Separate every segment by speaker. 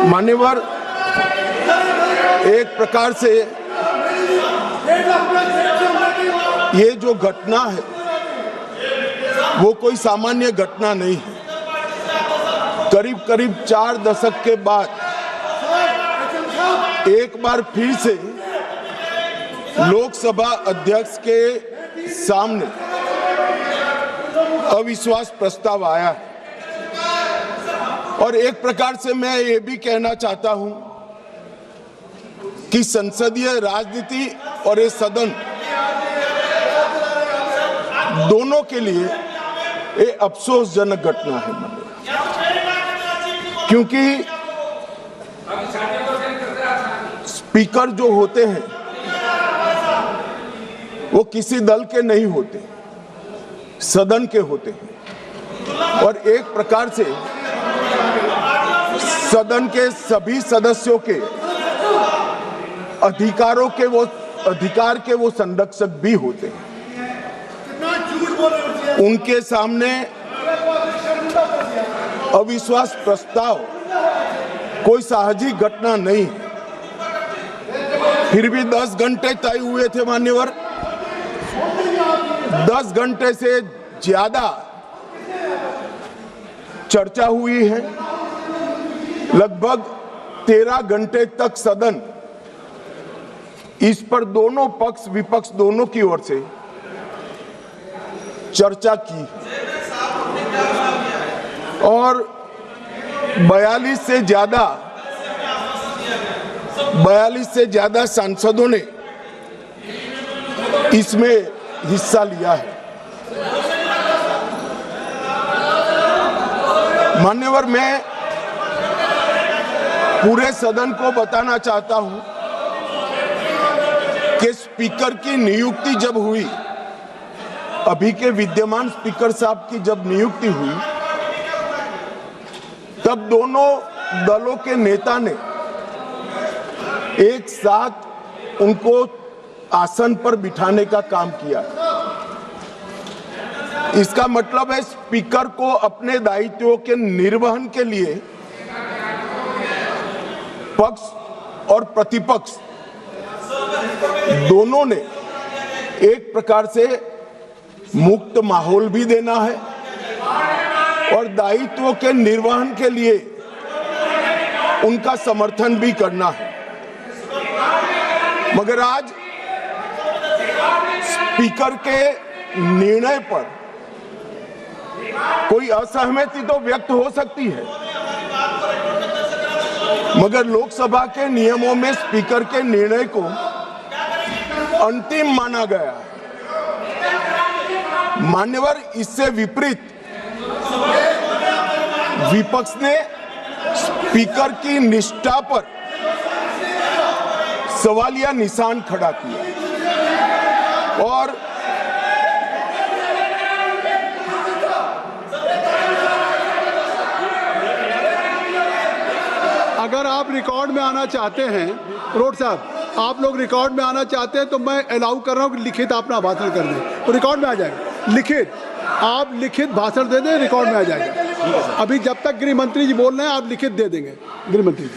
Speaker 1: मान्यवर, एक प्रकार से ये जो घटना है वो कोई सामान्य घटना नहीं है। करीब करीब 4 दशक के बाद एक बार फिर से लोकसभा अध्यक्ष के सामने अविश्वास प्रस्ताव आया है और एक प्रकार से मैं ये भी कहना चाहता हूं कि संसदीय राजनीति और ये सदन दोनों के लिए ये अफसोसजनक घटना है, क्योंकि स्पीकर जो होते हैं वो किसी दल के नहीं होते, सदन के होते हैं और एक प्रकार से सदन के सभी सदस्यों के अधिकार के वो संरक्षक भी होते हैं। उनके सामने अविश्वास प्रस्ताव कोई साहजिक घटना नहीं है। फिर भी 10 घंटे तय हुए थे मान्यवर, 10 घंटे से ज्यादा चर्चा हुई है। लगभग 13 घंटे तक सदन इस पर दोनों पक्ष विपक्ष दोनों की ओर से चर्चा की और 42 से ज्यादा सांसदों ने इसमें हिस्सा लिया है। मान्यवर, मैं पूरे सदन को बताना चाहता हूं कि स्पीकर की नियुक्ति जब हुई, अभी के विद्यमान स्पीकर साहब की जब नियुक्ति हुई, तब दोनों दलों के नेता ने एक साथ उनको आसन पर बिठाने का काम किया। इसका मतलब है स्पीकर को अपने दायित्वों के निर्वहन के लिए पक्ष और प्रतिपक्ष दोनों ने एक प्रकार से मुक्त माहौल भी देना है और दायित्वों के निर्वहन के लिए उनका समर्थन भी करना है। मगर आज स्पीकर के निर्णय पर कोई असहमति तो व्यक्त हो सकती है, मगर लोकसभा के नियमों में स्पीकर के निर्णय को अंतिम माना गया है। मान्यवर, इससे विपरीत विपक्ष ने स्पीकर की निष्ठा पर सवालिया निशान खड़ा किया और
Speaker 2: अगर आप रिकॉर्ड में आना चाहते हैं, रोड साहब, आप लोग रिकॉर्ड में आना चाहते हैं तो मैं अलाउ कर रहा हूं कि लिखित अपना भाषण कर दें, तो रिकॉर्ड में आ जाएगा। लिखित, आप लिखित भाषण दे दें, रिकॉर्ड में आ जाएगा। अभी जब तक गृह मंत्री जी बोल रहे हैं आप लिखित दे देंगे। गृह मंत्री जी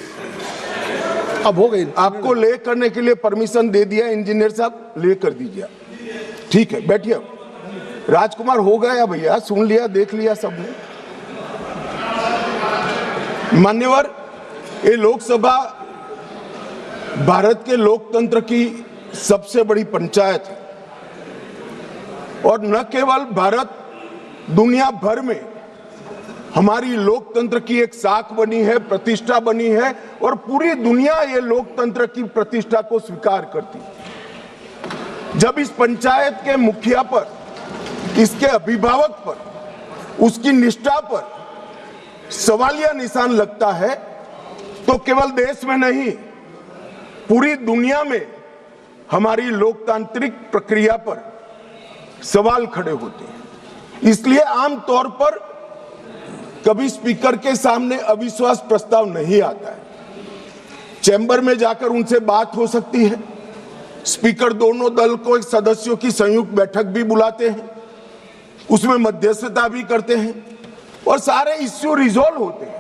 Speaker 2: अब हो गई,
Speaker 1: आपको ले करने के लिए परमिशन दे दिया इंजीनियर साहब, ले कर दीजिए। ठीक है, बैठिए। राजकुमार, हो गया भैया, सुन लिया, देख लिया सबने। मान्यवर, ये लोकसभा भारत के लोकतंत्र की सबसे बड़ी पंचायत है और न केवल भारत, दुनिया भर में हमारी लोकतंत्र की एक साख बनी है, प्रतिष्ठा बनी है और पूरी दुनिया ये लोकतंत्र की प्रतिष्ठा को स्वीकार करती है। जब इस पंचायत के मुखिया पर, इसके अभिभावक पर, उसकी निष्ठा पर सवालिया निशान लगता है तो केवल देश में नहीं, पूरी दुनिया में हमारी लोकतांत्रिक प्रक्रिया पर सवाल खड़े होते हैं। इसलिए आमतौर पर कभी स्पीकर के सामने अविश्वास प्रस्ताव नहीं आता है। चैम्बर में जाकर उनसे बात हो सकती है। स्पीकर दोनों दल को सदस्यों की संयुक्त बैठक भी बुलाते हैं, उसमें मध्यस्थता भी करते हैं और सारे इश्यू रिजॉल्व होते हैं।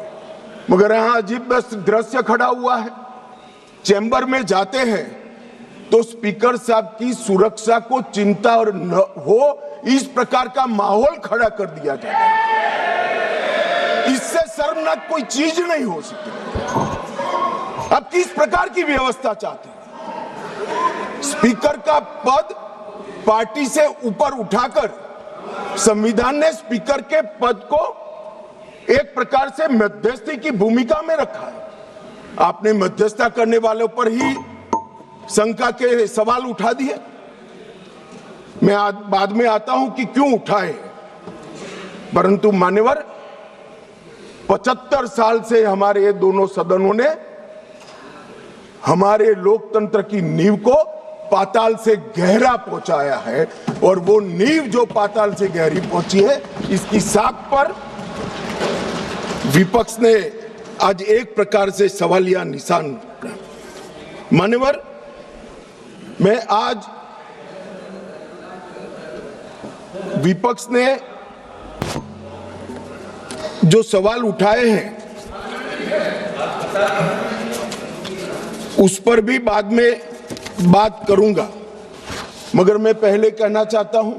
Speaker 1: मगर यहां अजीब दृश्य खड़ा हुआ है। चैम्बर में जाते हैं तो स्पीकर साहब की सुरक्षा को चिंता और न हो इस प्रकार का माहौल खड़ा कर दिया जाता है। इससे शर्मनाक कोई चीज नहीं हो सकती। अब किस प्रकार की व्यवस्था चाहते हैं? स्पीकर का पद पार्टी से ऊपर उठाकर संविधान ने स्पीकर के पद को एक प्रकार से मध्यस्थी की भूमिका में रखा है। आपने मध्यस्थता करने वालों पर ही शंका के सवाल उठा दिए। मैं बाद में आता हूं कि क्यों उठाए, परंतु मान्यवर 75 साल से हमारे ये दोनों सदनों ने हमारे लोकतंत्र की नींव को पाताल से गहरा पहुंचाया है, और वो नींव जो पाताल से गहरी पहुंची है, इसकी साख पर विपक्ष ने आज एक प्रकार से सवालिया निशान रखा। मान्यवर, मैं आज विपक्ष ने जो सवाल उठाए हैं उस पर भी बाद में बात करूंगा, मगर मैं पहले कहना चाहता हूं,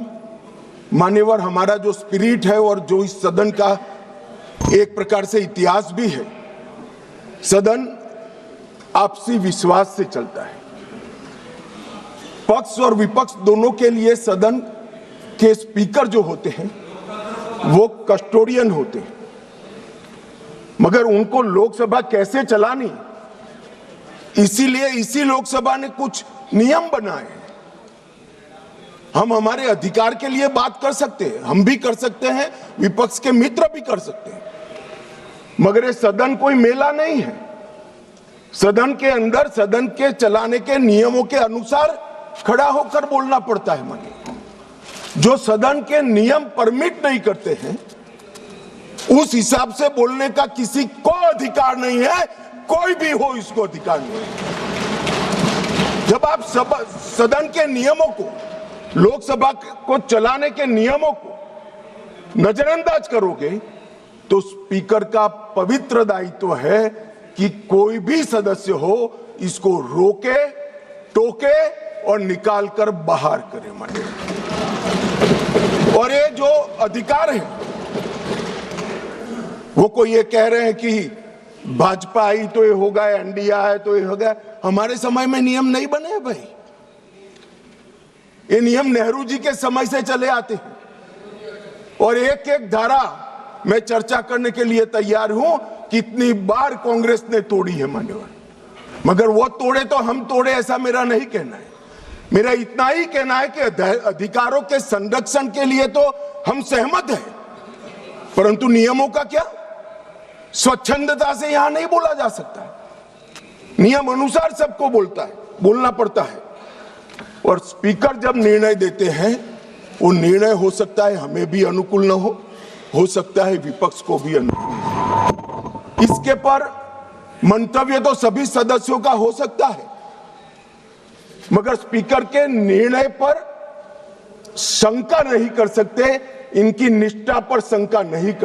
Speaker 1: मान्यवर, हमारा जो स्पिरिट है और जो इस सदन का एक प्रकार से इतिहास भी है, सदन आपसी विश्वास से चलता है। पक्ष और विपक्ष दोनों के लिए सदन के स्पीकर जो होते हैं वो कस्टोडियन होते हैं, मगर उनको लोकसभा कैसे चलानी, इसीलिए इसी लोकसभा ने कुछ नियम बनाए हैं। हम हमारे अधिकार के लिए बात कर सकते हैं, हम भी कर सकते हैं, विपक्ष के मित्र भी कर सकते हैं, मगर ये सदन कोई मेला नहीं है। सदन के अंदर सदन के चलाने के नियमों के अनुसार खड़ा होकर बोलना पड़ता है। मानिए, जो सदन के नियम परमिट नहीं करते हैं उस हिसाब से बोलने का किसी को अधिकार नहीं है, कोई भी हो इसको अधिकार नहीं है। जब आप सदन के नियमों को, लोकसभा को चलाने के नियमों को नजरअंदाज करोगे तो स्पीकर का पवित्र दायित्व है कि कोई भी सदस्य हो इसको रोके, टोके और निकालकर बाहर करे। माने, और ये जो अधिकार है वो कोई ये कह रहे हैं कि भाजपा आई तो ये होगा, एनडीए है तो ये होगा। हमारे समय में नियम नहीं बने हैं भाई, ये नियम नेहरू जी के समय से चले आते हैं, और एक एक धारा मैं चर्चा करने के लिए तैयार हूं कितनी बार कांग्रेस ने तोड़ी है मान्यवर, मगर वो तोड़े तो हम तोड़े ऐसा मेरा नहीं कहना है। मेरा इतना ही कहना है कि अधिकारों के संरक्षण के लिए तो हम सहमत हैं, परंतु नियमों का क्या? स्वच्छंदता से यहां नहीं बोला जा सकता है। नियम अनुसार सबको बोलना पड़ता है, और स्पीकर जब निर्णय देते हैं वो निर्णय हो सकता है हमें भी अनुकूल न हो सकता है विपक्ष को भी अनुकूल। इसके पर मंतव्य तो सभी सदस्यों का हो सकता है, मगर स्पीकर के निर्णय पर शंका नहीं कर सकते, इनकी निष्ठा पर शंका नहीं कर